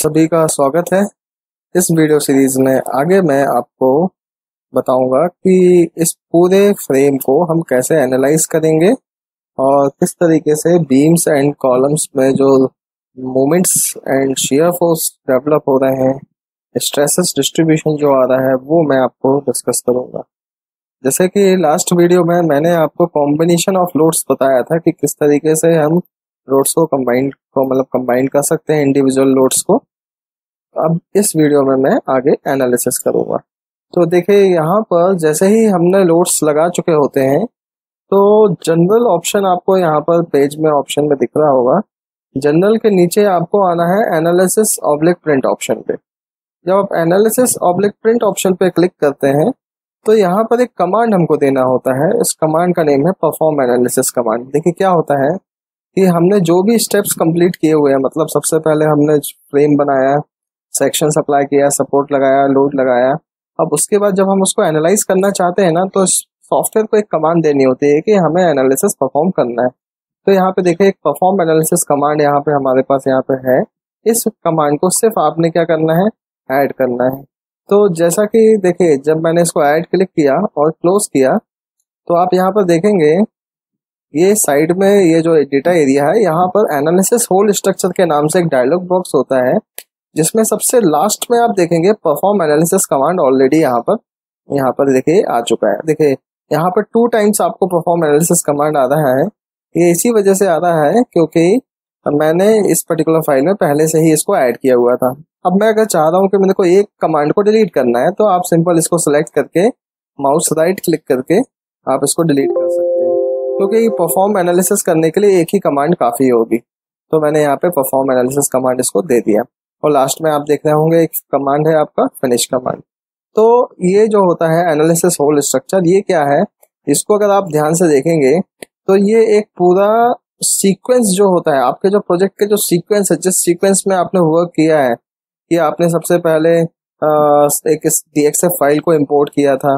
सभी का स्वागत है। इस वीडियो सीरीज में आगे मैं आपको बताऊंगा कि इस पूरे फ्रेम को हम कैसे एनालाइज करेंगे और किस तरीके से बीम्स एंड कॉलम्स में जो moments and shear force develop हो रहे हैं, स्ट्रेसेस डिस्ट्रीब्यूशन जो आ रहा है वो मैं आपको डिस्कस करूंगा। जैसे कि लास्ट वीडियो में मैंने आपको कॉम्बिनेशन ऑफ लोड्स बताया था कि किस तरीके से हम लोड्स को कंबाइन कर सकते हैं इंडिविजुअल लोड्स को। अब इस वीडियो में मैं आगे एनालिसिस करूंगा। तो देखिए यहाँ पर जैसे ही हमने लोड्स लगा चुके होते हैं तो जनरल ऑप्शन आपको यहाँ पर पेज में ऑप्शन में दिख रहा होगा। जनरल के नीचे आपको आना है एनालिसिस ऑब्लिक प्रिंट ऑप्शन पे। जब आप एनालिसिस ऑब्लिक प्रिंट ऑप्शन पे क्लिक करते हैं तो यहाँ पर एक कमांड हमको देना होता है। इस कमांड का नेम है परफॉर्म एनालिसिस कमांड। देखिए क्या होता है कि हमने जो भी स्टेप्स कंप्लीट किए हुए हैं, मतलब सबसे पहले हमने फ्रेम बनाया, सेक्शन अप्लाई किया, सपोर्ट लगाया, लोड लगाया। अब उसके बाद जब हम उसको एनालाइज करना चाहते हैं ना तो सॉफ्टवेयर को एक कमांड देनी होती है कि हमें एनालिसिस परफॉर्म करना है। तो यहाँ पे देखिए एक परफॉर्म एनालिसिस कमांड यहाँ पे हमारे पास यहाँ पे है। इस कमांड को सिर्फ आपने क्या करना है, ऐड करना है। तो जैसा कि देखिए जब मैंने इसको ऐड क्लिक किया और क्लोज किया तो आप यहाँ पर देखेंगे ये साइड में ये जो डेटा एरिया है यहाँ पर एनालिसिस होल स्ट्रक्चर के नाम से एक डायलॉग बॉक्स होता है, जिसमें सबसे लास्ट में आप देखेंगे परफॉर्म एनालिसिस कमांड ऑलरेडी यहाँ पर देखिए आ चुका है। देखिए यहाँ पर 2 टाइम्स आपको परफॉर्म एनालिसिस कमांड आ रहा है। ये इसी वजह से आ रहा है क्योंकि मैंने इस पर्टिकुलर फाइल में पहले से ही इसको ऐड किया हुआ था। अब मैं अगर चाह रहा हूँ कि मेरे को एक कमांड को डिलीट करना है तो आप सिंपल इसको सिलेक्ट करके माउस राइट क्लिक करके आप इसको डिलीट कर सकते हैं, क्योंकि परफॉर्म एनालिसिस करने के लिए एक ही कमांड काफ़ी होगी। तो मैंने यहाँ पे परफॉर्म एनालिसिस कमांड इसको दे दिया और लास्ट में आप देख रहे होंगे एक कमांड है आपका फिनिश कमांड। तो ये जो होता है एनालिसिस होल स्ट्रक्चर, ये क्या है, इसको अगर आप ध्यान से देखेंगे तो ये एक पूरा सीक्वेंस जो होता है आपके जो प्रोजेक्ट के जो सीक्वेंस है, जिस सीक्वेंस में आपने वर्क किया है कि आपने सबसे पहले एक DXF फाइल को इंपोर्ट किया था,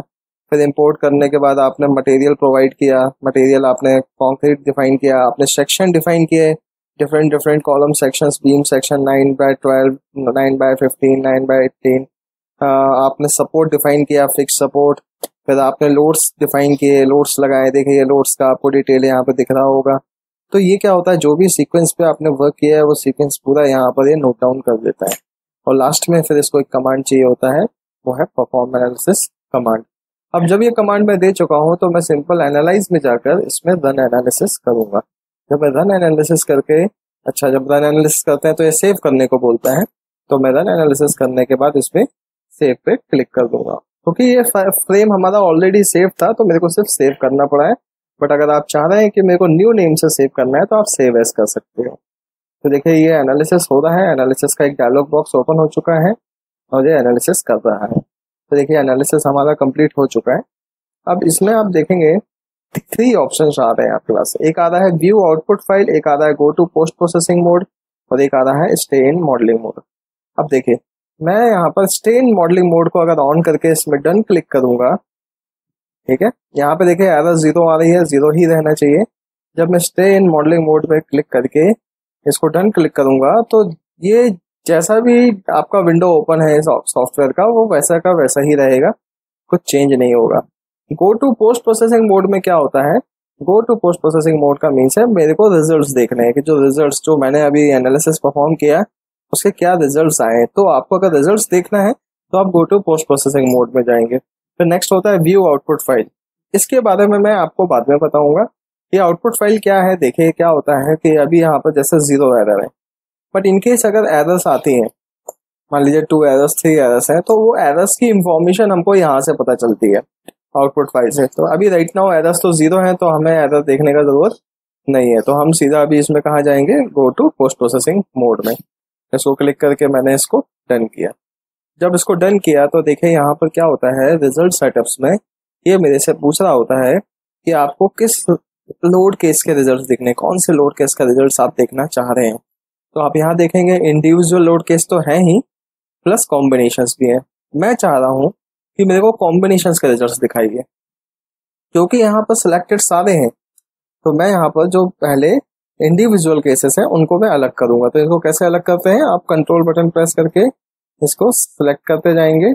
फिर इंपोर्ट करने के बाद आपने मटेरियल प्रोवाइड किया, मटेरियल आपने कंक्रीट डिफाइन किया, आपने सेक्शन डिफाइन किए, different column sections, beam section 9x12, 9x15, 9x18, आपने सपोर्ट डिफाइन किया, फिक्स सपोर्ट, फिर आपने लोड्स डिफाइन किए, लोड्स लगाए। देखिए ये लोड्स का आपको डिटेल यहाँ पे दिख रहा होगा। तो ये क्या होता है, जो भी सीक्वेंस पे आपने वर्क किया है वो सीक्वेंस पूरा यहाँ पर ये नोट डाउन कर देता है और लास्ट में फिर इसको एक कमांड चाहिए होता है, वो है परफॉर्म एनालिसिस कमांड। अब जब ये कमांड मैं दे चुका हूँ तो मैं सिंपल एनालाइज में जाकर इसमें रन एनालिसिस करूंगा। जब मैं रन एनालिसिस करके जब रन एनालिसिस करते हैं तो ये सेव करने को बोलता है, तो मैं रन एनालिसिस करने के बाद इसमें सेव पे क्लिक कर दूंगा। क्योंकि ये फ्रेम हमारा ऑलरेडी सेव था तो मेरे को सिर्फ सेव करना पड़ा है। बट अगर आप चाह रहे हैं कि मेरे को न्यू नेम से सेव करना है तो आप सेव एज कर सकते हो। तो देखिए ये एनालिसिस हो रहा है, एनालिसिस का एक डायलॉग बॉक्स ओपन हो चुका है और ये एनालिसिस कर रहा है। तो देखिए एनालिसिस हमारा कंप्लीट हो चुका है। अब इसमें आप देखेंगे 3 ऑप्शन आ रहे हैं आपके पास। एक आ रहा है व्यू आउटपुट फाइल, एक आ रहा है go to post processing mode और एक आ रहा है स्टे इन मॉडलिंग मोड। अब देखिए मैं यहाँ पर स्टे इन मॉडलिंग मोड को अगर ऑन करके इसमें डन क्लिक करूंगा, ठीक है, यहाँ पे देखिए एरर 0 आ रही है, 0 ही रहना चाहिए। जब मैं स्टे इन मॉडलिंग मोड पे क्लिक करके इसको डन क्लिक करूंगा तो ये जैसा भी आपका विंडो ओपन है सॉफ्टवेयर का वो वैसा का वैसा ही रहेगा, कुछ चेंज नहीं होगा। Go to post processing mode में क्या होता है, go to post processing mode का मीन्स है मेरे को रिजल्ट्स देखने हैं कि जो रिजल्ट्स जो मैंने अभी एनालिसिस परफॉर्म किया उसके क्या रिजल्ट्स आए। तो आपको अगर रिजल्ट्स देखना है तो आप go to post processing mode में जाएंगे। फिर नेक्स्ट होता है व्यू आउटपुट फाइल। इसके बारे में मैं आपको बाद में बताऊंगा ये आउटपुट फाइल क्या है। देखिए क्या होता है कि अभी यहाँ पर जैसे 0 एरर है, बट इनकेस अगर एरर्स आती हैं, मान लीजिए 2 एरर्स 3 एरर्स हैं, तो वो एरर्स की इंफॉर्मेशन हमको यहाँ से पता चलती है आउटपुट फाइल से। तो अभी राइट नाउ एरर्स तो 0 है तो हमें एरर देखने का जरूरत नहीं है, तो हम सीधा अभी इसमें कहाँ जाएंगे, go to post processing mode में। इसको क्लिक करके मैंने इसको डन किया। जब इसको डन किया तो देखिए यहाँ पर क्या होता है, रिजल्ट सेटअप्स में ये मेरे से पूछ रहा होता है कि आपको किस लोड केस के रिजल्ट दिखने, कौन से लोड केस का रिजल्ट आप देखना चाह रहे हैं। तो आप यहाँ देखेंगे इंडिविजुअल लोड केस तो है ही, प्लस कॉम्बिनेशंस भी है। मैं चाह रहा हूँ कि मेरे को कॉम्बिनेशंस के रिजल्ट्स दिखाइए, क्योंकि यहाँ पर सिलेक्टेड सारे हैं। तो मैं यहाँ पर जो पहले इंडिविजुअल केसेस हैं उनको मैं अलग करूंगा। तो इसको कैसे अलग करते हैं, आप कंट्रोल बटन प्रेस करके इसको सिलेक्ट करते जाएंगे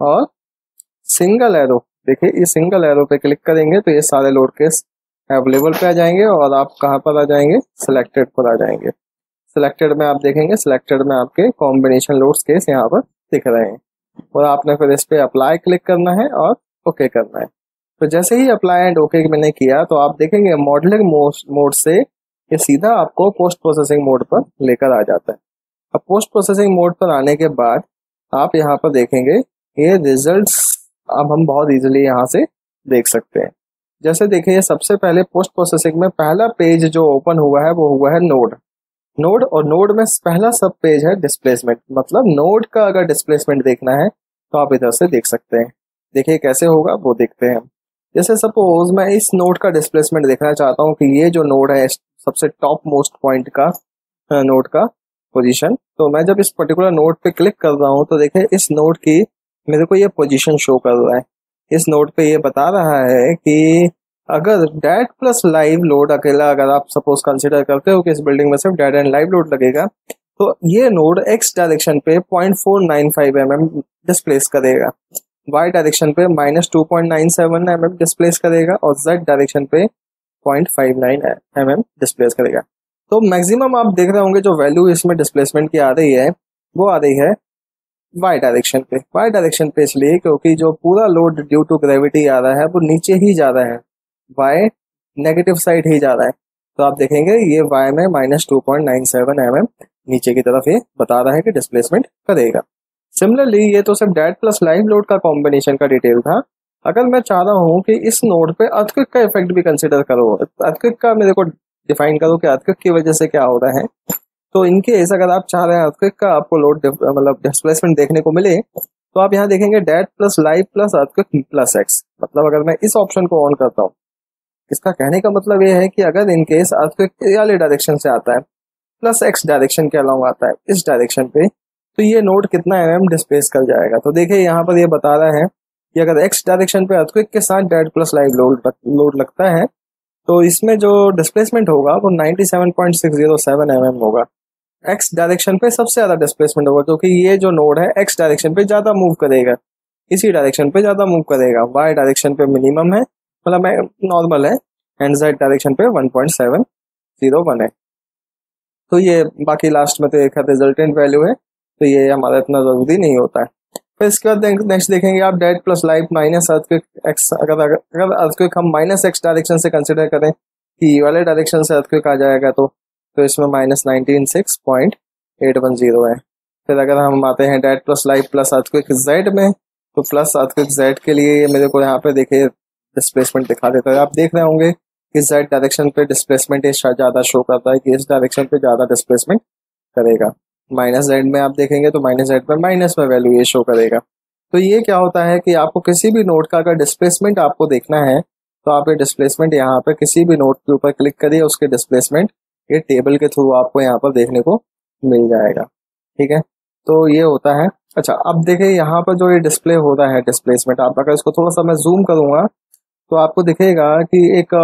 और सिंगल एरो, देखिए ये सिंगल एरो पे क्लिक करेंगे तो ये सारे लोड केस अवेलेबल पे आ जाएंगे और आप कहाँ पर आ जाएंगे, सिलेक्टेड पर आ जाएंगे। सिलेक्टेड में आप देखेंगे, सिलेक्टेड में आपके कॉम्बिनेशन लोड्स केस यहाँ पर दिख रहे हैं और आपने फिर इस पे अप्लाई क्लिक करना है और ओके करना है। तो जैसे ही अप्लाई एंड ओके मैंने किया तो आप देखेंगे मॉडलिंग मोड से ये सीधा आपको पोस्ट प्रोसेसिंग मोड पर लेकर आ जाता है। अब पोस्ट प्रोसेसिंग मोड पर आने के बाद आप यहाँ पर देखेंगे ये रिजल्ट्स अब हम बहुत इजीली यहाँ से देख सकते हैं। जैसे देखिए सबसे पहले पोस्ट प्रोसेसिंग में पहला पेज जो ओपन हुआ है वो हुआ है नोड और नोड में पहला सब पेज है डिस्प्लेसमेंट, मतलब नोड का अगर डिस्प्लेसमेंट देखना है तो आप इधर से देख सकते हैं। देखिए कैसे होगा वो देखते हैं। जैसे सपोज मैं इस नोड का डिस्प्लेसमेंट देखना चाहता हूँ कि ये जो नोड है सबसे टॉप मोस्ट पॉइंट का नोड का पोजीशन, तो मैं जब इस पर्टिकुलर नोड पे क्लिक कर रहा हूँ तो देखिए इस नोड की मेरे को ये पोजीशन शो कर रहा है। इस नोड पे ये बता रहा है कि अगर डेड प्लस लाइव लोड अकेला अगर आप सपोज कंसिडर करते हो कि इस बिल्डिंग में सिर्फ डेड एंड लाइव लोड लगेगा तो ये नोड एक्स डायरेक्शन पे 0.495 mm डिस्प्लेस करेगा, वाई डायरेक्शन पे -2.97 mm डिस्प्लेस करेगा और जेड डायरेक्शन पे 0.59 mm डिस्प्लेस करेगा। तो मैक्सिमम आप देख रहे होंगे जो वैल्यू इसमें डिस्प्लेसमेंट की आ रही है वो आ रही है वाई डायरेक्शन पे इसलिए क्योंकि जो पूरा लोड ड्यू टू ग्रेविटी आ रहा है वो नीचे ही जा रहा है, वाई नेगेटिव साइड ही जा रहा है। तो आप देखेंगे ये वाई में -2.97 mm नीचे की तरफ ये बता रहा है कि डिस्प्लेसमेंट करेगा। सिमिलरली ये तो सिर्फ डेड प्लस लाइव लोड का कॉम्बिनेशन का डिटेल था। अगर मैं चाह रहा हूँ कि इस नोड पे अर्थक्वेक का इफेक्ट भी कंसिडर करो, अर्थक्वेक का मेरे को डिफाइन करो कि अर्थक्वेक की वजह से क्या हो रहा है, तो इनकेस अगर आप चाह रहे हैं अर्थक्वेक का आपको लोड मतलब डिस्प्लेसमेंट देखने को मिले तो आप यहाँ देखेंगे dead plus live plus earthquake plus x. मतलब अगर मैं इस ऑप्शन को ऑन करता हूँ, इसका कहने का मतलब ये है कि अगर इनकेस अर्थक्वेक वाले डायरेक्शन से आता है प्लस एक्स डायरेक्शन के अलावा आता है इस डायरेक्शन पे, तो ये नोड कितना mm डिस्प्लेस कर जाएगा। तो देखिए यहाँ पर ये बता रहा है कि अगर एक्स डायरेक्शन पे अर्थक्वेक के साथ डेड प्लस लाइव लोड लगता है तो इसमें जो डिस्प्लेसमेंट होगा वो 97.607 mm होगा। एक्स डायरेक्शन पे सबसे ज्यादा डिस्प्लेसमेंट होगा क्योंकि ये जो नोड है एक्स डायरेक्शन पे ज्यादा मूव करेगा, इसी डायरेक्शन पे ज्यादा मूव करेगा। वाई डायरेक्शन पे मिनिमम है, मतलब नॉर्मल है, एंड जेड डायरेक्शन पे 1.701 है। तो ये बाकी लास्ट में तो एक रिजल्टेंट वैल्यू है, तो ये हमारा इतना जरूरी नहीं होता है। फिर इसके बाद नेक्स्ट देखेंगे आप dead plus live minus earthquake x. अगर अर्थक्वेक हम -x डायरेक्शन से कंसिडर करें कि वाले डायरेक्शन से अर्थक्वेक आ जाएगा तो इसमें -196.810 है। फिर अगर हम आते हैं dead plus live plus earthquake Z में, तो प्लस अर्थक्वेक जेड के लिए ये मेरे को यहाँ पे देखिए डिस्प्लेसमेंट दिखा देता है। आप देख रहे होंगे कि जेड डायरेक्शन पे डिस्प्लेसमेंट ज्यादा शो करता है कि इस डायरेक्शन पे ज्यादा डिस्प्लेसमेंट करेगा। माइनस जेड में आप देखेंगे तो माइनस जेड में माइनस में वैल्यू ये शो करेगा। तो ये क्या होता है कि आपको किसी भी नोड का अगर डिस्प्लेसमेंट आपको देखना है तो आप ये डिस्प्लेसमेंट यहाँ पे किसी भी नोड के ऊपर क्लिक करिए, उसके डिस्प्लेसमेंट ये टेबल के थ्रू आपको यहाँ पर देखने को मिल जाएगा। ठीक है, तो ये होता है। अच्छा, अब देखिए यहाँ पर जो ये डिस्प्ले हो रहा है डिस्प्लेसमेंट, आप अगर इसको थोड़ा सा मैं जूम करूंगा तो आपको दिखेगा कि एक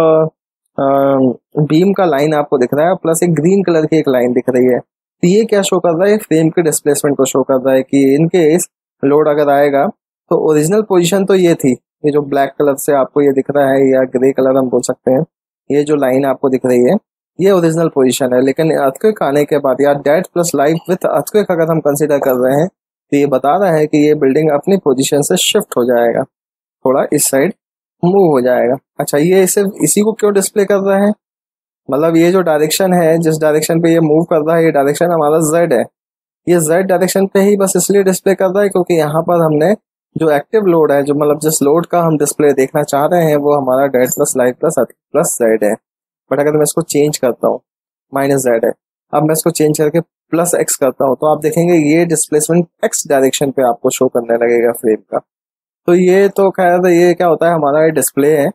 बीम का लाइन आपको दिख रहा है प्लस एक ग्रीन कलर की एक लाइन दिख रही है। तो ये क्या शो कर रहा है, फ्रेम के डिस्प्लेसमेंट को शो कर रहा है कि इनकेस लोड अगर आएगा तो ओरिजिनल पोजीशन तो ये थी, ये जो ब्लैक कलर से आपको ये दिख रहा है या ग्रे कलर हम बोल सकते हैं, ये जो लाइन आपको दिख रही है ये ओरिजिनल पोजीशन है। लेकिन अर्थक्वेक आने के बाद या dead plus live with earthquake अगर हम कंसिडर कर रहे हैं तो ये बता रहा है कि ये बिल्डिंग अपनी पोजीशन से शिफ्ट हो जाएगा, थोड़ा इस साइड मूव हो जाएगा। अच्छा, ये सिर्फ इसी को क्यों डिस्प्ले कर रहा है, मतलब ये जो डायरेक्शन है जिस डायरेक्शन पे ये मूव कर रहा है ये डायरेक्शन हमारा जेड है। ये जेड डायरेक्शन पे ही बस इसलिए डिस्प्ले कर रहा है क्योंकि यहाँ पर हमने जो एक्टिव लोड है, जो मतलब जिस लोड का हम डिस्प्ले देखना चाह रहे हैं वो हमारा dead plus live plus Z है। बट अगर मैं इसको चेंज करता हूँ, माइनस जेड है, अब मैं इसको चेंज करके प्लस एक्स करता हूँ तो आप देखेंगे ये डिस्प्लेसमेंट एक्स डायरेक्शन पे आपको शो करने लगेगा फ्रेम का। तो ये तो खैर ये क्या होता है, हमारा ये डिस्प्ले है।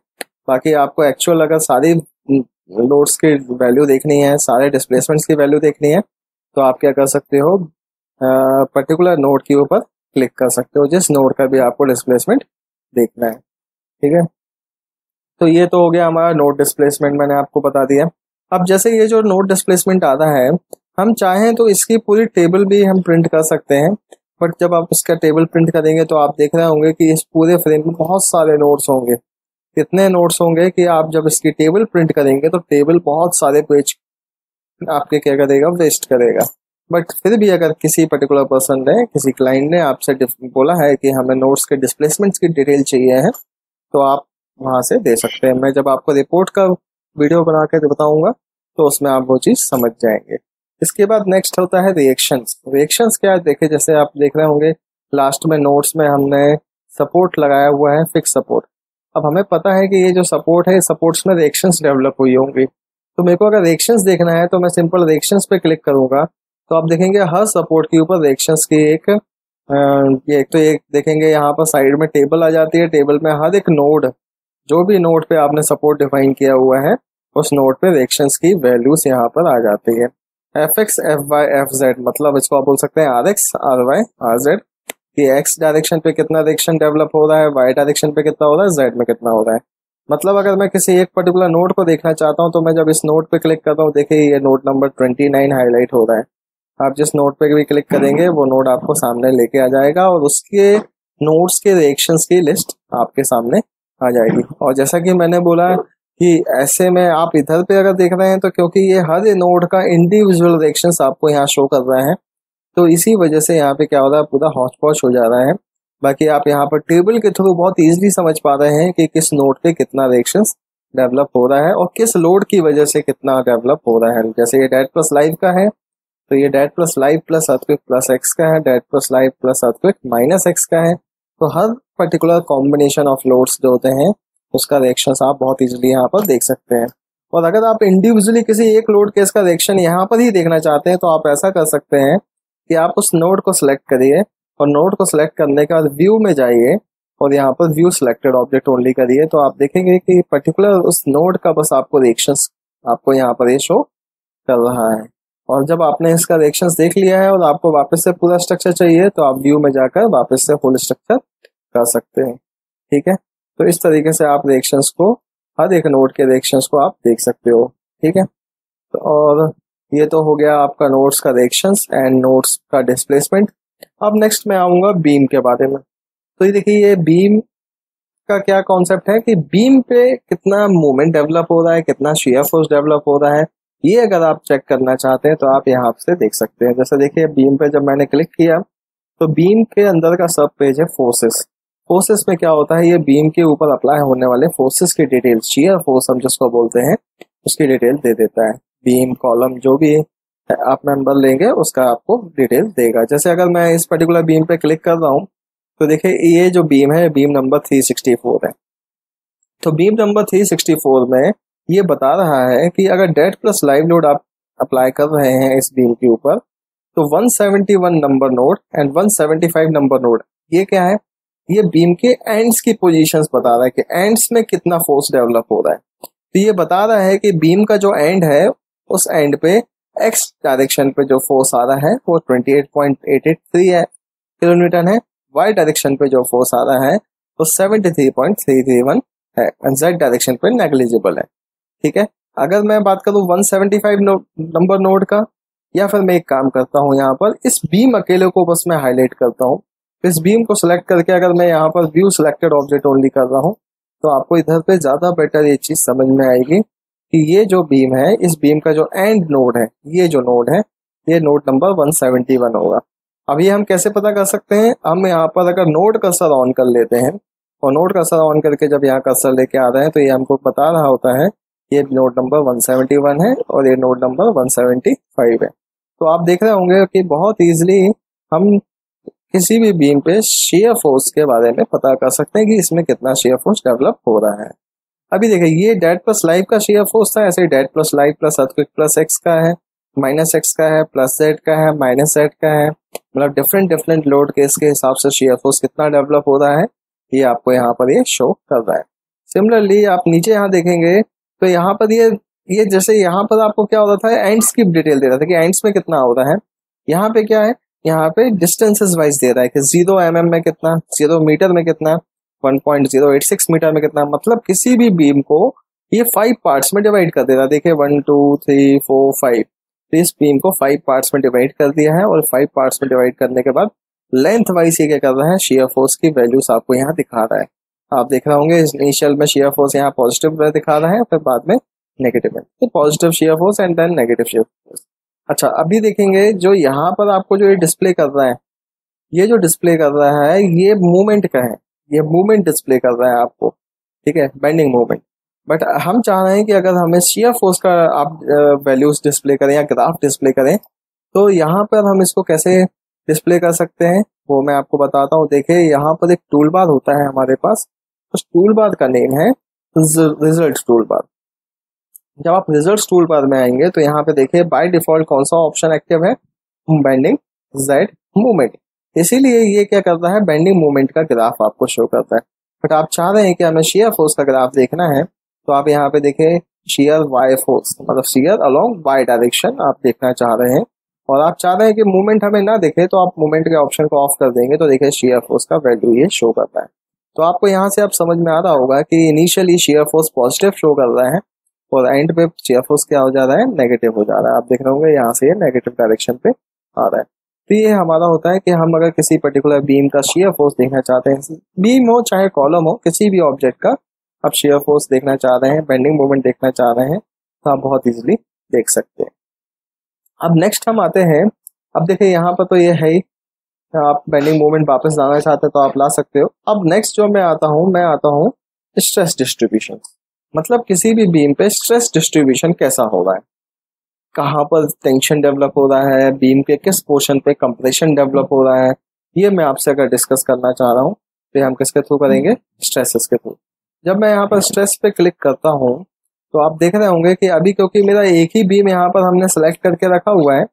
बाकी आपको एक्चुअल अगर सारी लोड्स की वैल्यू देखनी है, सारे डिस्प्लेसमेंट्स की वैल्यू देखनी है तो आप क्या कर सकते हो, पर्टिकुलर नोड के ऊपर क्लिक कर सकते हो जिस नोड का भी आपको डिस्प्लेसमेंट देखना है। ठीक है, तो ये तो हो गया हमारा नोड डिस्प्लेसमेंट, मैंने आपको बता दिया। अब जैसे ये जो नोड डिस्प्लेसमेंट आता है, हम चाहें तो इसकी पूरी टेबल भी हम प्रिंट कर सकते हैं, बट जब आप इसका टेबल प्रिंट करेंगे तो आप देख रहे होंगे कि इस पूरे फ्रेम में बहुत सारे नोड्स होंगे। कितने नोड्स होंगे कि आप जब इसकी टेबल प्रिंट करेंगे तो टेबल बहुत सारे पेज आपके क्या करेगा, वेस्ट करेगा। बट फिर भी अगर किसी पर्टिकुलर पर्सन ने, किसी क्लाइंट ने आपसे बोला है कि हमें नोड्स के डिस्प्लेसमेंट्स की डिटेल चाहिए है, तो आप वहां से दे सकते हैं। मैं जब आपको रिपोर्ट का वीडियो बना के बताऊंगा तो उसमें आप वो चीज समझ जाएंगे। इसके बाद नेक्स्ट होता है रिएक्शंस। रिएक्शंस क्या है, देखिए जैसे आप देख रहे होंगे लास्ट में नोट्स में हमने सपोर्ट लगाया हुआ है, फिक्स सपोर्ट। अब हमें पता है कि ये जो सपोर्ट है, सपोर्ट्स में रिएक्शंस डेवलप हुई होंगी। तो मेरे को अगर रिएक्शंस देखना है तो मैं सिंपल रिएक्शंस पे क्लिक करूंगा, तो आप देखेंगे हर सपोर्ट के ऊपर रिएक्शंस की ये एक तो एक देखेंगे यहाँ पर साइड में टेबल आ जाती है। टेबल में हर एक नोड, जो भी नोड पे आपने सपोर्ट डिफाइन किया हुआ है, उस नोड पे रिएक्शंस की वैल्यूज यहाँ पर आ जाती है। F X, F Y, F Z, मतलब इसको आप बोल सकते हैं R X, R Y, R Z, कि एक्स डायरेक्शन पे कितना रिएक्शन डेवलप हो रहा है, वाई डायरेक्शन पे कितना हो रहा है, जेड में कितना हो रहा है। मतलब अगर मैं किसी एक पर्टिकुलर नोड को देखना चाहता हूँ तो मैं जब इस नोड पे क्लिक करता हूँ, देखिए ये नोड नंबर 29 हाईलाइट हो रहा है। आप जिस नोड पे भी क्लिक करेंगे वो नोड आपको सामने लेके आ जाएगा और उसके नोड्स के रिएक्शंस की लिस्ट आपके सामने आ जाएगी। और जैसा कि मैंने बोला कि ऐसे में आप इधर पे अगर देख रहे हैं तो क्योंकि ये हर नोड का इंडिविजुअल रिएक्शंस आपको यहाँ शो कर रहा है, तो इसी वजह से यहाँ पे क्या हो रहा है, पूरा हौच पौच हो जा रहा है। बाकी आप यहाँ पर टेबल के थ्रू बहुत इजीली समझ पा रहे हैं कि किस नोड पे कितना रिएक्शंस डेवलप हो रहा है और किस लोड की वजह से कितना डेवलप हो रहा है। जैसे ये डेट प्लस लाइव का है तो ये dead plus live plus earthquake plus X का है, dead plus live plus earthquake minus X का है। तो हर पर्टिकुलर कॉम्बिनेशन ऑफ लोड्स जो होते हैं उसका रिएक्शंस आप बहुत इजीली यहाँ पर देख सकते हैं। और अगर आप इंडिविजुअली किसी एक लोड केस का रिएक्शन यहाँ पर ही देखना चाहते हैं तो आप ऐसा कर सकते हैं कि आप उस नोड को सिलेक्ट करिए और नोड को सिलेक्ट करने के बाद व्यू में जाइए और यहाँ पर व्यू सिलेक्टेड ऑब्जेक्ट ओनली करिए, तो आप देखेंगे कि पर्टिकुलर उस नोड का बस आपको रिएक्शंस आपको यहाँ पर ये शो कर रहा है। और जब आपने इसका रिएक्शंस देख लिया है और आपको वापस से पूरा स्ट्रक्चर चाहिए तो आप व्यू में जाकर वापस से फुल स्ट्रक्चर कर सकते हैं। ठीक है, तो इस तरीके से आप रिएक्शंस को, हर एक नोड के रिएक्शंस को आप देख सकते हो। ठीक है, तो और ये तो हो गया आपका नोड्स का रिएक्शंस एंड नोड्स का डिस्प्लेसमेंट। अब नेक्स्ट मैं आऊंगा बीम के बारे में। तो ये देखिए, ये बीम का क्या कॉन्सेप्ट है कि बीम पे कितना मूवमेंट डेवलप हो रहा है, कितना शियर फोर्स डेवलप हो रहा है, ये अगर आप चेक करना चाहते हैं तो आप यहाँ से देख सकते हैं। जैसे देखिए बीम पे जब मैंने क्लिक किया तो बीम के अंदर का सब पेज है फोर्सेस। फोर्सेस में क्या होता है, ये बीम के ऊपर अप्लाई होने वाले फोर्सेस की डिटेल, शियर फोर्स हम जिसको बोलते हैं, उसकी डिटेल दे देता है। बीम कॉलम जो भी आप मेंबर लेंगे उसका आपको डिटेल देगा। जैसे अगर मैं इस पर्टिकुलर बीम पे क्लिक कर रहा हूँ तो देखिए ये जो बीम है, बीम नंबर 364 है। तो बीम नंबर 364 में ये बता रहा है कि अगर डेट प्लस लाइव लोड आप अप्लाई कर रहे हैं इस बीम के ऊपर तो 171 number node and 175 number node, ये क्या है, ये बीम के एंड्स की पोजीशंस बता रहा है कि एंड्स में कितना फोर्स डेवलप हो रहा है। तो ये बता रहा है कि बीम का जो एंड है उस एंड पे एक्स डायरेक्शन पे जो फोर्स आ रहा है वो 28.883 है किलोन्यूटन है, वाई डायरेक्शन पे जो फोर्स आ रहा है वो 73.331 है एंड जेड डायरेक्शन पे नेग्लिजिबल है। ठीक है, अगर मैं बात करूं 175 नंबर नोड का, या फिर मैं एक काम करता हूं, यहाँ पर इस बीम अकेले को बस मैं हाईलाइट करता हूं। इस बीम को सिलेक्ट करके अगर मैं यहाँ पर व्यू सिलेक्टेड ऑब्जेक्ट ओनली कर रहा हूँ तो आपको इधर पे ज्यादा बेटर ये चीज समझ में आएगी कि ये जो बीम है, इस बीम का जो एंड नोड है, ये जो नोड है, ये नोड नंबर 171 होगा। अब ये हम कैसे पता कर सकते हैं, हम यहाँ पर अगर नोड कर्सर ऑन कर लेते हैं और नोड कर्सर ऑन करके जब यहाँ कर्सर लेके आ रहे हैं तो ये हमको बता रहा होता है ये नोड नंबर 171 है और ये नोड नंबर 175 है। तो आप देख रहे होंगे कि बहुत इजीली हम किसी भी बीम पे शेयर फोर्स के बारे में पता कर सकते हैं कि इसमें कितना शेयर फोर्स डेवलप हो रहा है। अभी देखिए ये डेट प्लस लाइव का शेयर फोर्स था, ऐसे dead plus live plus earthquake plus X का है, माइनस एक्स का है, प्लस जेड का है, माइनस जेड का है। मतलब डिफरेंट लोड केस के हिसाब से शेयर फोर्स कितना डेवलप हो रहा है ये आपको यहाँ पर ये शो कर रहा है। सिमिलरली आप नीचे यहाँ देखेंगे तो यहाँ पर ये जैसे यहाँ पर आपको क्या हो रहा था, एंड्स की डिटेल दे रहा था कि एंड्स में कितना हो रहा है। यहाँ पे क्या है, यहाँ पे डिस्टेंसेस वाइज दे रहा है कि 0 mm में कितना, 0 मीटर में कितना, 1.086 मीटर में कितना। मतलब किसी भी बीम को ये 5 पार्ट्स में डिवाइड कर देगा। देखिए 1 2 3 4 5, तो इस बीम को 5 पार्ट्स में डिवाइड कर दिया है और 5 पार्ट्स में डिवाइड करने के बाद लेंथ वाइज ये क्या कर रहा है, शेयर फोर्स की वैल्यूज आपको यहाँ दिखा रहा है। आप देख रहे होंगे इनिशियल में शेयर फोर्स यहाँ पॉजिटिव दिखा रहा है, फिर बाद में नेगेटिव है, तो positive shear force and then negative shear force. अच्छा, अभी देखेंगे जो यहाँ पर आपको जो ये डिस्प्ले कर रहा है, ये जो डिस्प्ले कर रहा है ये मूवमेंट का है, ये मूवमेंट डिस्प्ले कर रहा है आपको, ठीक है, बेंडिंग मूवमेंट। बट हम चाह रहे हैं कि अगर हमें शेयर फोर्स का आप वैल्यूज डिस्प्ले करें या ग्राफ डिस्प्ले करें, तो यहाँ पर हम इसको कैसे डिस्प्ले कर सकते हैं वो मैं आपको बताता हूँ। देखिए यहाँ पर एक टूल बार होता है हमारे पास, उस टूल बार का नेम है रिजल्ट टूल बार। जब आप रिजल्ट टूल बार में आएंगे तो यहाँ पे देखिए बाय डिफॉल्ट कौन सा ऑप्शन एक्टिव है, बेंडिंग जेड मूवमेंट, इसीलिए ये क्या करता है, बेंडिंग मूवमेंट का ग्राफ आपको शो करता है। बट आप चाह रहे हैं कि हमें शेयर फोर्स का ग्राफ देखना है, तो आप यहाँ पे देखिए शेयर वाई फोर्स, मतलब शेयर अलोंग वाई डायरेक्शन आप देखना चाह रहे हैं, और आप चाह रहे हैं कि मूवमेंट हमें ना दिखे, तो आप मूवमेंट के ऑप्शन को ऑफ कर देंगे, तो देखिए शेयर फोर्स का वैल्यू ये शो करता है। तो आपको यहाँ से आप समझ में आ रहा होगा कि initially shear force positive show कर रहा है और एंड पे शेयर फोर्स क्या हो जा रहा है, नेगेटिव हो जा रहा है। आप देख रहे होंगे यहाँ से ये नेगेटिव डायरेक्शन पे आ रहा है। तो ये हमारा होता है कि हम अगर किसी पर्टिकुलर बीम का शेयर फोर्स देखना चाहते हैं, बीम हो चाहे कॉलम हो, किसी भी ऑब्जेक्ट का आप शेयर फोर्स देखना चाह रहे हैं, बेंडिंग मूवमेंट देखना चाह रहे हैं, तो आप बहुत इजीली देख सकते हैं। अब नेक्स्ट हम आते हैं, अब देखिए यहाँ पर तो ये है ही, आप बेंडिंग मूवमेंट वापस लाना चाहते हैं तो आप ला सकते हो। अब नेक्स्ट जो मैं आता हूँ स्ट्रेस डिस्ट्रीब्यूशन, मतलब किसी भी बीम पे स्ट्रेस डिस्ट्रीब्यूशन कैसा हो रहा है, कहाँ पर टेंशन डेवलप हो रहा है, बीम के किस पोर्शन पे कंप्रेशन डेवलप हो रहा है, ये मैं आपसे अगर डिस्कस करना चाह रहा हूँ तो हम किसके थ्रू करेंगे, स्ट्रेसेस के थ्रू। जब मैं यहाँ पर स्ट्रेस पे क्लिक करता हूँ तो आप देख रहे होंगे कि अभी क्योंकि मेरा एक ही बीम यहाँ पर हमने सेलेक्ट करके रखा हुआ है,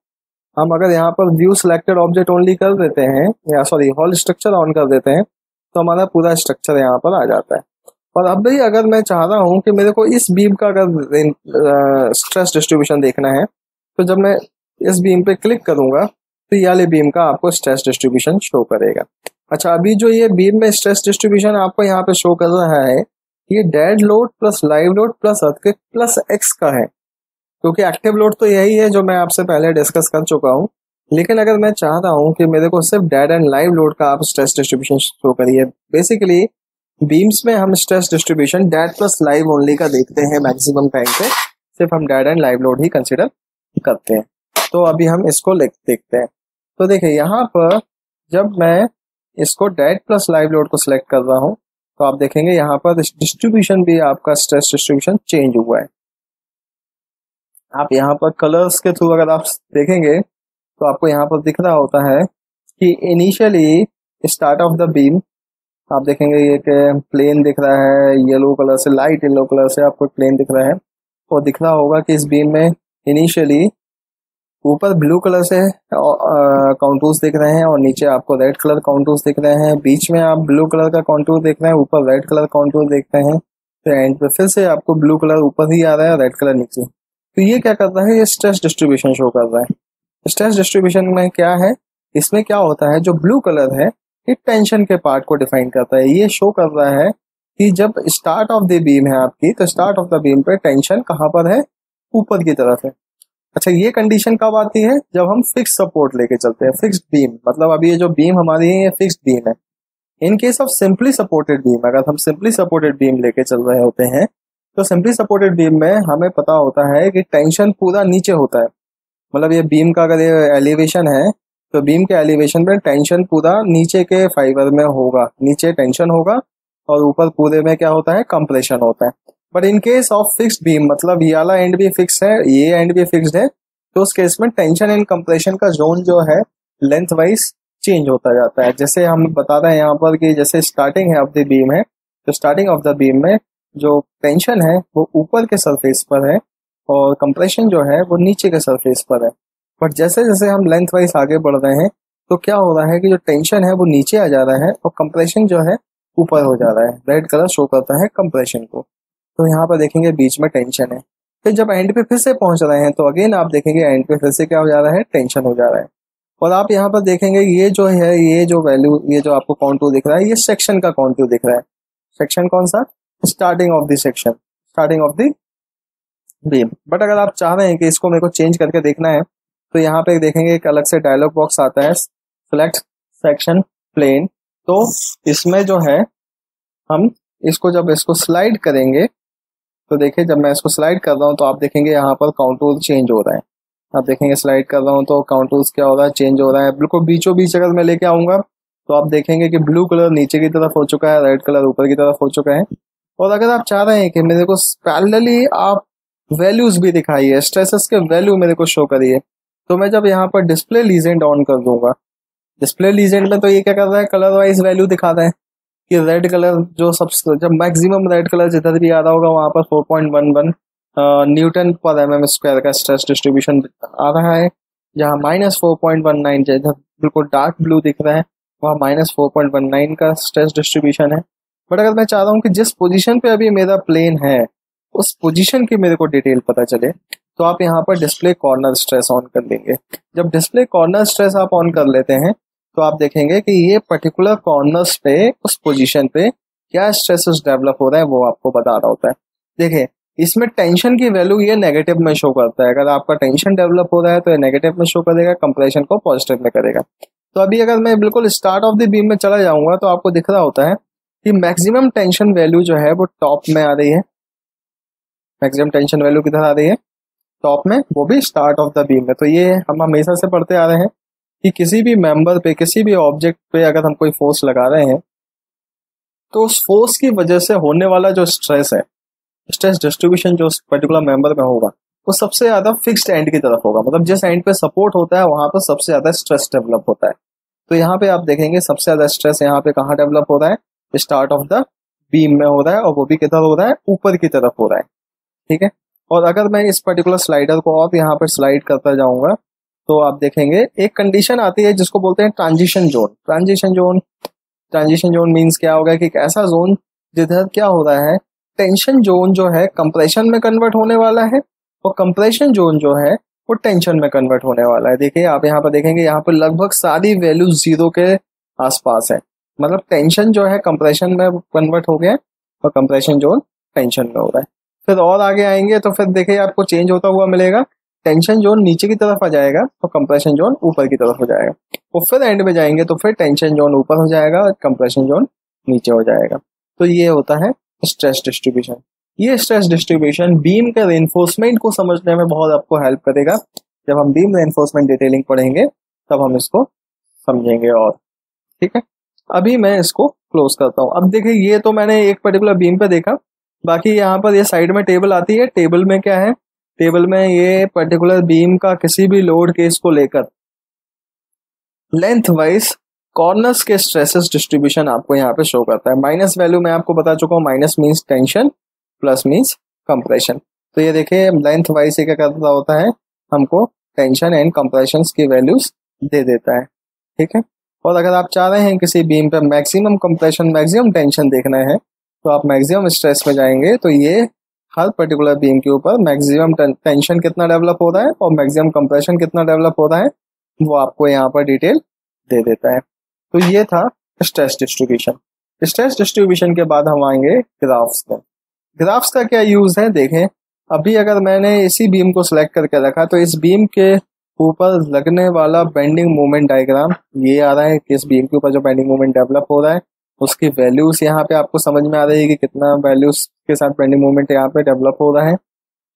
हम अगर यहाँ पर व्यू सिलेक्टेड ऑब्जेक्ट ओनली कर देते हैं, या सॉरी होल स्ट्रक्चर ऑन कर देते हैं, तो हमारा पूरा स्ट्रक्चर यहाँ पर आ जाता है। और अब भी अगर मैं चाह रहा हूँ कि मेरे को इस बीम का अगर स्ट्रेस डिस्ट्रीब्यूशन देखना है, तो जब मैं इस बीम पे क्लिक करूंगा तो ये वाले बीम का आपको स्ट्रेस डिस्ट्रीब्यूशन शो करेगा। अच्छा, अभी जो ये बीम में स्ट्रेस डिस्ट्रीब्यूशन आपको यहाँ पे शो कर रहा है, ये dead load plus live load plus earthquake plus X का है, क्योंकि एक्टिव लोड तो यही है जो मैं आपसे पहले डिस्कस कर चुका हूँ। लेकिन अगर मैं चाह रहा हूँ कि मेरे को सिर्फ डेड एंड लाइव लोड का आप स्ट्रेस डिस्ट्रीब्यूशन शो करिए, बेसिकली बीम्स में हम stress distribution dead plus live only का देखते हैं मैक्सिमम टाइम पे, सिर्फ हम dead and live load he consider करते हैं। तो अभी हम इसको देखते हैं। तो देखिए यहाँ पर जब मैं इसको डेड प्लस लाइव लोड को सिलेक्ट कर रहा हूँ, तो आप देखेंगे यहाँ पर डिस्ट्रीब्यूशन भी आपका स्ट्रेस डिस्ट्रीब्यूशन चेंज हुआ है। आप यहाँ पर कलर्स के थ्रू अगर आप देखेंगे तो आपको यहाँ पर दिख रहा होता है कि initially start of the beam आप देखेंगे ये प्लेन दिख रहा है, येलो कलर से, लाइट येलो कलर से आपको प्लेन दिख रहा है, और दिख रहा होगा कि इस बीम में इनिशियली ऊपर ब्लू कलर से काउंटूर्स दिख रहे हैं और नीचे आपको रेड कलर काउंटूर्स दिख रहे हैं, बीच में आप ब्लू कलर का काउंटूर देख रहे हैं, ऊपर रेड कलर काउंटूर देख रहे हैं, तो एंड पे फिर से आपको ब्लू कलर ऊपर ही आ रहा है, रेड कलर नीचे। तो ये क्या कर रहा है, ये स्ट्रेस डिस्ट्रीब्यूशन शो कर रहा है। स्ट्रेस डिस्ट्रीब्यूशन में क्या है, इसमें क्या होता है, जो ब्लू कलर है ये टेंशन के पार्ट को डिफाइन करता है। ये शो कर रहा है कि जब स्टार्ट ऑफ द बीम है आपकी, तो स्टार्ट ऑफ द बीम पे टेंशन कहाँ पर है, ऊपर की तरफ है। अच्छा, ये कंडीशन कब आती है, जब हम फिक्स सपोर्ट लेके चलते हैं, फिक्स्ड बीम, मतलब अभी ये जो बीम हमारी है ये फिक्स्ड बीम है। In case of simply supported beam, अगर हम सिंपली सपोर्टेड बीम लेके चल रहे होते हैं, तो सिंपली सपोर्टेड बीम में हमें पता होता है कि टेंशन पूरा नीचे होता है। मतलब ये बीम का अगर ये एलिवेशन है, तो बीम के एलिवेशन में टेंशन पूरा नीचे के फाइबर में होगा, नीचे टेंशन होगा और ऊपर पूरे में क्या होता है, कंप्रेशन होता है। But in case of fixed beam, मतलब ये वाला एंड भी फिक्स है, ये एंड भी फिक्स्ड है, तो उस केस में टेंशन एंड कंप्रेशन का जोन जो है लेंथ वाइज चेंज होता जाता है। जैसे हम बता रहे हैं यहाँ पर कि जैसे स्टार्टिंग है ऑफ द बीम है, तो स्टार्टिंग ऑफ द बीम में जो टेंशन है वो ऊपर के सरफेस पर है और कंप्रेशन जो है वो नीचे के सरफेस पर है। बट जैसे जैसे हम लेंथ वाइज आगे बढ़ रहे हैं, तो क्या हो रहा है कि जो टेंशन है वो नीचे आ जा रहा है और कंप्रेशन जो है ऊपर हो जा रहा है। रेड कलर शो करता है कंप्रेशन को। तो यहाँ पर देखेंगे बीच में टेंशन है, फिर जब एंड पे फिर से पहुंच रहे हैं तो अगेन आप देखेंगे एंड पे फिर से क्या हो जा रहा है, टेंशन हो जा रहा है। और आप यहाँ पर देखेंगे ये जो है, ये जो वैल्यू, ये जो आपको काउंटूर दिख रहा है, ये सेक्शन का काउंटूर दिख रहा है। सेक्शन कौन सा, starting of the section, starting of the beam. But अगर आप चाह रहे हैं कि इसको मेरे को चेंज करके देखना है तो यहाँ पे देखेंगे एक अलग से डायलॉग बॉक्स आता है, सिलेक्ट सेक्शन प्लेन। तो इसमें जो है हम इसको जब इसको स्लाइड करेंगे तो देखिए जब मैं इसको स्लाइड कर रहा हूँ तो आप देखेंगे यहाँ पर काउंटूर चेंज हो रहा है। आप देखेंगे स्लाइड कर रहा हूँ तो काउंटूर्स क्या हो रहा है, चेंज हो रहा है। बिल्कुल बीचों बीच अगर मैं लेके आऊंगा तो आप देखेंगे कि ब्लू कलर नीचे की तरफ हो चुका है, रेड कलर ऊपर की तरफ हो चुका है। और अगर आप चाह रहे हैं कि मेरे को पैरेलली आप वैल्यूज भी दिखाइए, स्ट्रेसेस के वैल्यू मेरे को शो करिए, तो मैं जब यहाँ पर डिस्प्ले लीजेंड ऑन कर दूंगा, डिस्प्ले लीजेंड में तो ये क्या कर रहा है, कलर वाइज वैल्यू दिखा रहा है कि रेड कलर जो सब जब मैक्सिमम रेड कलर जिधर भी आ रहा होगा वहां पर 4.11 न्यूटन पर एमएम स्क्वायर का स्ट्रेस डिस्ट्रीब्यूशन आ रहा है। जहां -4.19 जिधर बिल्कुल डार्क ब्लू दिख रहा है वहां -4.19 का स्ट्रेस डिस्ट्रीब्यूशन है। बट अगर मैं चाह रहा हूँ कि जिस पोजीशन पे अभी मेरा प्लेन है उस पोजीशन की मेरे को डिटेल पता चले तो आप यहाँ पर डिस्प्ले कॉर्नर स्ट्रेस ऑन कर लेंगे। जब डिस्प्ले कॉर्नर स्ट्रेस आप ऑन कर लेते हैं तो आप देखेंगे कि ये पर्टिकुलर कॉर्नर्स पे उस पोजीशन पे क्या स्ट्रेसेस डेवलप हो रहे हैं वो आपको बता रहा होता है। देखिए इसमें टेंशन की वैल्यू ये नेगेटिव में शो करता है। अगर आपका टेंशन डेवलप हो रहा है तो ये नेगेटिव में शो करेगा, कंप्रेशन को पॉजिटिव में करेगा। तो अभी अगर मैं बिल्कुल स्टार्ट ऑफ द बीम में चला जाऊंगा तो आपको दिख रहा होता है कि मैक्सिमम टेंशन वैल्यू जो है वो टॉप में आ रही है। मैक्सिमम टेंशन वैल्यू किधर आ रही है, टॉप में, वो भी स्टार्ट ऑफ द बीम में। तो ये हम हमेशा से पढ़ते आ रहे हैं कि किसी भी मेंबर पे, किसी भी ऑब्जेक्ट पे अगर हम कोई फोर्स लगा रहे हैं तो उस फोर्स की वजह से होने वाला जो स्ट्रेस है, स्ट्रेस डिस्ट्रीब्यूशन जो पर्टिकुलर मेंबर में होगा वो सबसे ज्यादा फिक्स्ड एंड की तरफ होगा। मतलब जिस एंड पे सपोर्ट होता है वहां पर सबसे ज्यादा स्ट्रेस डेवलप होता है। तो यहाँ पे आप देखेंगे सबसे ज्यादा स्ट्रेस यहाँ पे कहाँ डेवलप हो रहा है, स्टार्ट ऑफ द बीम में हो रहा है, और वो भी किधर हो रहा है, ऊपर की तरफ हो रहा है। ठीक है। और अगर मैं इस पर्टिकुलर स्लाइडर को और यहाँ पर स्लाइड करता जाऊंगा तो आप देखेंगे एक कंडीशन आती है जिसको बोलते हैं transition zone. Transition zone means क्या होगा कि एक ऐसा जोन जिधर क्या हो रहा है, टेंशन जोन जो है कंप्रेशन में कन्वर्ट होने वाला है और कंप्रेशन जोन जो है वो टेंशन में कन्वर्ट होने वाला है। देखिए आप यहाँ पर देखेंगे यहाँ पर लगभग सारी वैल्यू 0 के आसपास है। मतलब टेंशन जो है कंप्रेशन में कन्वर्ट हो गया और कंप्रेशन जोन टेंशन में हो रहा है। फिर और आगे आएंगे तो फिर देखिए आपको चेंज होता हुआ मिलेगा, टेंशन जोन नीचे की तरफ आ जाएगा और कंप्रेशन जोन ऊपर की तरफ हो जाएगा। और फिर एंड में जाएंगे तो फिर टेंशन जोन ऊपर हो जाएगा और कंप्रेशन जोन नीचे हो जाएगा। तो ये होता है स्ट्रेस डिस्ट्रीब्यूशन। ये स्ट्रेस डिस्ट्रीब्यूशन बीम के रेनफोर्समेंट को समझने में बहुत आपको हेल्प करेगा। जब हम बीम रेनफोर्समेंट डिटेलिंग पढ़ेंगे तब हम इसको समझेंगे। और ठीक है, अभी मैं इसको क्लोज करता हूँ। अब देखिए ये तो मैंने एक पर्टिकुलर बीम पे देखा, बाकी यहाँ पर ये साइड में टेबल आती है। टेबल में क्या है, टेबल में ये पर्टिकुलर बीम का किसी भी लोड केस को लेकर लेंथ वाइज कॉर्नर्स के स्ट्रेसेस डिस्ट्रीब्यूशन आपको यहाँ पे शो करता है। माइनस वैल्यू मैं आपको बता चुका हूँ, minus means tension, plus means compression. तो ये देखिए लेंथ वाइज क्या करता होता है, हमको टेंशन एंड कंप्रेशन की वैल्यूज दे देता है। ठीक है। और अगर आप चाह रहे हैं किसी बीम पे मैक्सिमम कंप्रेशन मैक्सिमम टेंशन देखना है तो आप मैक्सिमम स्ट्रेस में जाएंगे तो ये हर पर्टिकुलर बीम के ऊपर मैक्सिमम टेंशन कितना डेवलप हो रहा है और मैक्सिमम कंप्रेशन कितना डेवलप हो रहा है वो आपको यहाँ पर डिटेल दे देता है। तो ये था स्ट्रेस डिस्ट्रीब्यूशन। स्ट्रेस डिस्ट्रीब्यूशन के बाद हम आएंगे ग्राफ्स में। ग्राफ्स का क्या यूज है देखें। अभी अगर मैंने इसी बीम को सिलेक्ट करके रखा तो इस बीम के ऊपर लगने वाला बेंडिंग मोमेंट डायग्राम ये आ रहा है कि इस बीम के ऊपर जो बेंडिंग मोमेंट डेवलप हो रहा है उसकी वैल्यूज यहाँ पे आपको समझ में आ रही है कि कितना वैल्यूज के साथ बेंडिंग मोमेंट यहाँ पे डेवलप हो रहा है।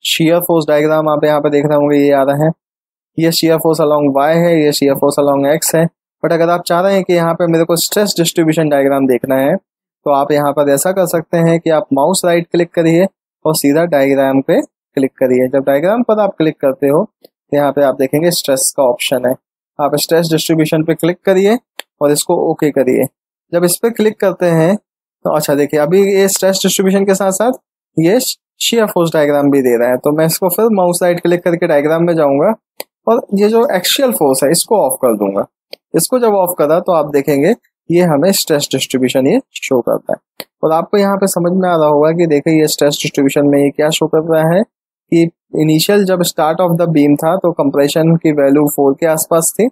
शियर फोर्स डायग्राम आप यहाँ पे देख रहे होंगे, ये आ रहा है, ये शियर फोर्स अलोंग वाई है, ये शियर फोर्स अलोंग एक्स है। बट अगर आप चाह रहे हैं कि यहाँ पे मेरे को स्ट्रेस डिस्ट्रीब्यूशन डायग्राम देखना है तो आप यहाँ पर ऐसा कर सकते हैं कि आप माउस राइट क्लिक करिए और सीधा डायग्राम पे क्लिक करिए। जब डायग्राम पर आप क्लिक करते हो तो यहाँ पे आप देखेंगे स्ट्रेस का ऑप्शन है, आप स्ट्रेस डिस्ट्रीब्यूशन पे क्लिक करिए और इसको ओके करिए। जब इस पे क्लिक करते हैं तो अच्छा देखिए अभी ये स्ट्रेस डिस्ट्रीब्यूशन के साथ साथ ये शियर फोर्स डायग्राम भी दे रहा है। तो मैं इसको फिर माउस राइट क्लिक करके डायग्राम में जाऊंगा और ये जो एक्सियल फोर्स है इसको ऑफ कर दूंगा। इसको जब ऑफ करा तो आप देखेंगे ये हमें स्ट्रेस डिस्ट्रीब्यूशन ये शो करता है। और आपको यहाँ पे समझ में आ रहा होगा कि देखिए ये स्ट्रेस डिस्ट्रीब्यूशन में ये क्या शो कर रहा है कि इनिशियल जब स्टार्ट ऑफ द बीम था तो कंप्रेशन की वैल्यू 4 के आसपास थी।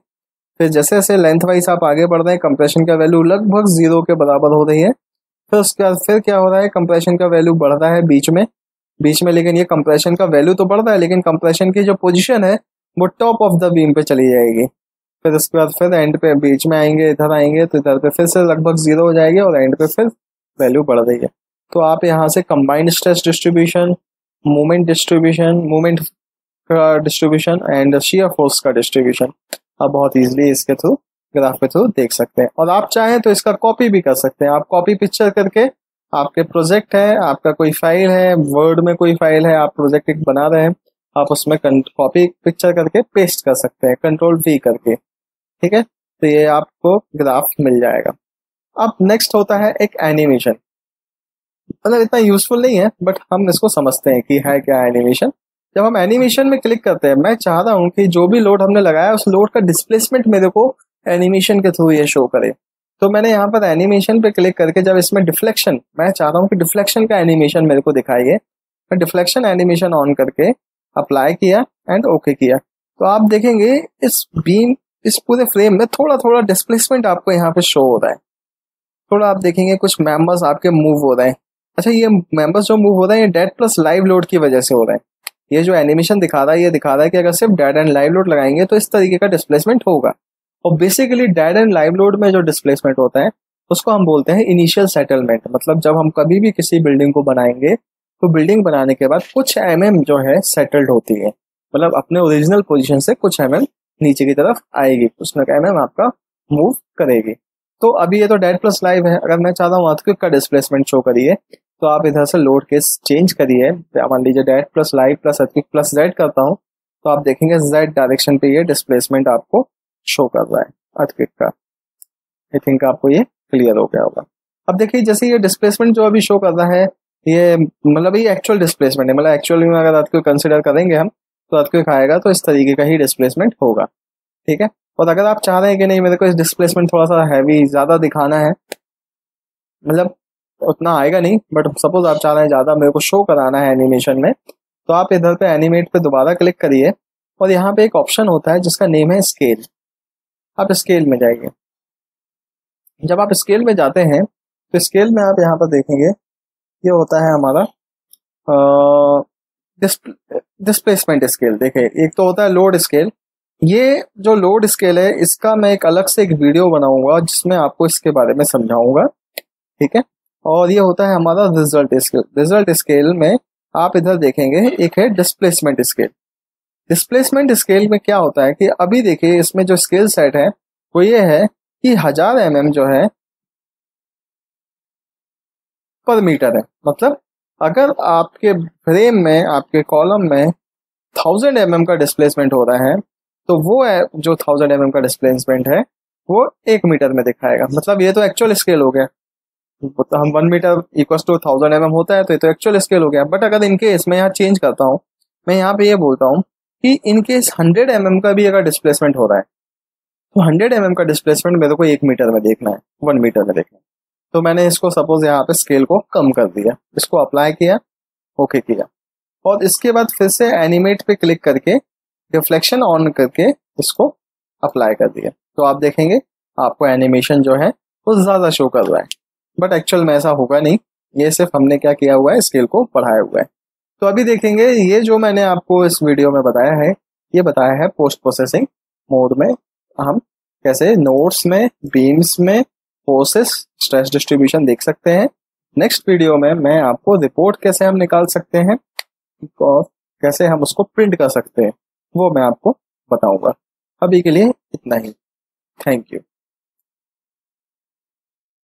फिर जैसे जैसे लेंथ वाइज आप आगे बढ़ रहे हैं कंप्रेशन का वैल्यू लगभग 0 के बराबर हो रही है। फिर उसके बाद फिर क्या हो रहा है, कंप्रेशन का वैल्यू बढ़ रहा है बीच में बीच में, लेकिन ये कंप्रेशन का वैल्यू तो बढ़ रहा है, लेकिन कंप्रेशन की जो पोजीशन है वो टॉप ऑफ द बीम पे चली जाएगी। फिर उसके बाद फिर एंड पे बीच में आएंगे, इधर आएंगे तो इधर पे फिर से लगभग 0 हो जाएगी और एंड पे फिर वैल्यू बढ़ रही है। तो आप यहाँ से कंबाइंड स्ट्रेस डिस्ट्रीब्यूशन, मूवमेंट का डिस्ट्रीब्यूशन एंड शियर फोर्स का डिस्ट्रीब्यूशन आप बहुत इजीली इसके थ्रू, ग्राफ के थ्रू देख सकते हैं। और आप चाहें तो इसका कॉपी भी कर सकते हैं। आप कॉपी पिक्चर करके, आपके प्रोजेक्ट है, आपका कोई फाइल है, वर्ड में कोई फाइल है, आप प्रोजेक्ट एक बना रहे हैं, आप उसमें कॉपी पिक्चर करके पेस्ट कर सकते हैं, कंट्रोल V करके। ठीक है, तो ये आपको ग्राफ मिल जाएगा। अब नेक्स्ट होता है एक एनिमेशन। मतलब इतना यूजफुल नहीं है, बट हम इसको समझते हैं कि है क्या एनिमेशन। जब हम एनिमेशन में क्लिक करते हैं, मैं चाह रहा हूं कि जो भी लोड हमने लगाया उस लोड का डिस्प्लेसमेंट मेरे को एनिमेशन के थ्रू ये शो करे। तो मैंने यहाँ पर एनिमेशन पे क्लिक करके जब इसमें डिफ्लेक्शन, मैं चाह रहा हूँ कि डिफ्लेक्शन का एनिमेशन मेरे को दिखाइए, मैं डिफ्लेक्शन एनिमेशन ऑन करके अप्लाई किया एंड ओके किया, तो आप देखेंगे इस बीम, इस पूरे फ्रेम में थोड़ा थोड़ा डिस्प्लेसमेंट आपको यहाँ पे शो हो रहा है। थोड़ा आप देखेंगे कुछ मेंबर्स आपके मूव हो रहे हैं। अच्छा, ये मेंबर्स जो मूव हो रहे हैं ये डेड प्लस लाइव लोड की वजह से हो रहे हैं। ये जो एनिमेशन दिखा रहा है, ये दिखा रहा है कि अगर सिर्फ डेड एंड लाइव लोड लगाएंगे तो इस तरीके का डिस्प्लेसमेंट होगा। और basically dead and live load में जो डिस्प्लेसमेंट होता है उसको हम बोलते हैं इनिशियल सेटलमेंट। मतलब जब हम कभी भी किसी बिल्डिंग को बनाएंगे तो बिल्डिंग बनाने के बाद कुछ जो है सेटल्ड होती है, मतलब अपने ओरिजिनल पोजीशन से कुछ नीचे की तरफ आएगी, कुछ आपका मूव करेगी। तो अभी ये तो डेड प्लस लाइव है। अगर मैं चाहता हूँ अर्थक्वेक का डिस्प्लेसमेंट शो करिए, तो आप इधर से लोड केस चेंज करिए, मान लीजिए dead plus live plus earthquake plus Z करता हूँ, तो आप देखेंगे जेड डायरेक्शन पे ये डिस्प्लेसमेंट आपको शो कर रहा है अर्थक्वेक का। आई थिंक आपको ये क्लियर हो गया होगा। अब देखिए, जैसे ये डिस्प्लेसमेंट जो अभी शो कर रहा है, ये मतलब ये एक्चुअल डिस्प्लेसमेंट है। मतलब एक्चुअली में अगर अर्थक्वेक कंसिडर करेंगे हम, तो अर्थक्वेक आएगा तो इस तरीके का ही डिस्प्लेसमेंट होगा। ठीक है, और अगर आप चाह रहे हैं कि नहीं मेरे को इस डिस्प्लेसमेंट थोड़ा सा हैवी ज्यादा दिखाना है, मतलब उतना आएगा नहीं, बट सपोज आप चाह रहे हैं ज्यादा मेरे को शो कराना है एनिमेशन में, तो आप इधर पे एनिमेट पे दोबारा क्लिक करिए और यहाँ पे एक ऑप्शन होता है जिसका नेम है स्केल। आप स्केल में जाइए। जब आप स्केल में जाते हैं तो स्केल में आप यहाँ पर देखेंगे ये होता है हमारा डिस्प्लेसमेंट स्केल। देखिए, एक तो होता है लोड स्केल। ये जो लोड स्केल है इसका मैं एक अलग से एक वीडियो बनाऊंगा जिसमें आपको इसके बारे में समझाऊंगा। ठीक है, और ये होता है हमारा रिजल्ट स्केल। रिजल्ट स्केल में आप इधर देखेंगे एक है डिस्प्लेसमेंट स्केल। डिस्प्लेसमेंट स्केल में क्या होता है कि अभी देखिए इसमें जो स्केल सेट है वो ये है कि 1000 mm जो है पर मीटर है। मतलब अगर आपके फ्रेम में, आपके कॉलम में 1000 mm का डिस्प्लेसमेंट हो रहा है, तो वो है जो 1000 mm का डिस्प्लेसमेंट है वो 1 मीटर में दिखाएगा। मतलब ये तो एक्चुअल स्केल हो गया। तो हम 1 मीटर इक्वल टू 1000 mm होता है, तो ये तो एक्चुअल स्केल हो गया। बट अगर इनकेस मैं यहाँ चेंज करता हूँ, मैं यहाँ पे ये बोलता हूँ कि इनकेस 100 mm का भी अगर डिस्प्लेसमेंट हो रहा है, तो 100 mm का डिस्प्लेसमेंट मेरे को 1 मीटर में देखना है, 1 मीटर में देखना है। तो मैंने इसको सपोज यहाँ पे स्केल को कम कर दिया, इसको अप्लाई किया, ओके किया, और इसके बाद फिर से एनिमेट पे क्लिक करके डिफ्लेक्शन ऑन करके इसको अप्लाई कर दिया, तो आप देखेंगे आपको एनिमेशन जो है वो ज्यादा शो कर रहा है। बट एक्चुअल में ऐसा होगा नहीं, ये सिर्फ हमने क्या किया हुआ है, स्केल को बढ़ाया हुआ है। तो अभी देखेंगे ये जो मैंने आपको इस वीडियो में बताया है, ये बताया है पोस्ट प्रोसेसिंग मोड में हम कैसे नोड्स में, बीम्स में फोर्सेस, स्ट्रेस डिस्ट्रीब्यूशन देख सकते हैं। नेक्स्ट वीडियो में मैं आपको रिपोर्ट कैसे हम निकाल सकते हैं और कैसे हम उसको प्रिंट कर सकते हैं वो मैं आपको बताऊंगा। अभी के लिए इतना ही। Thank you.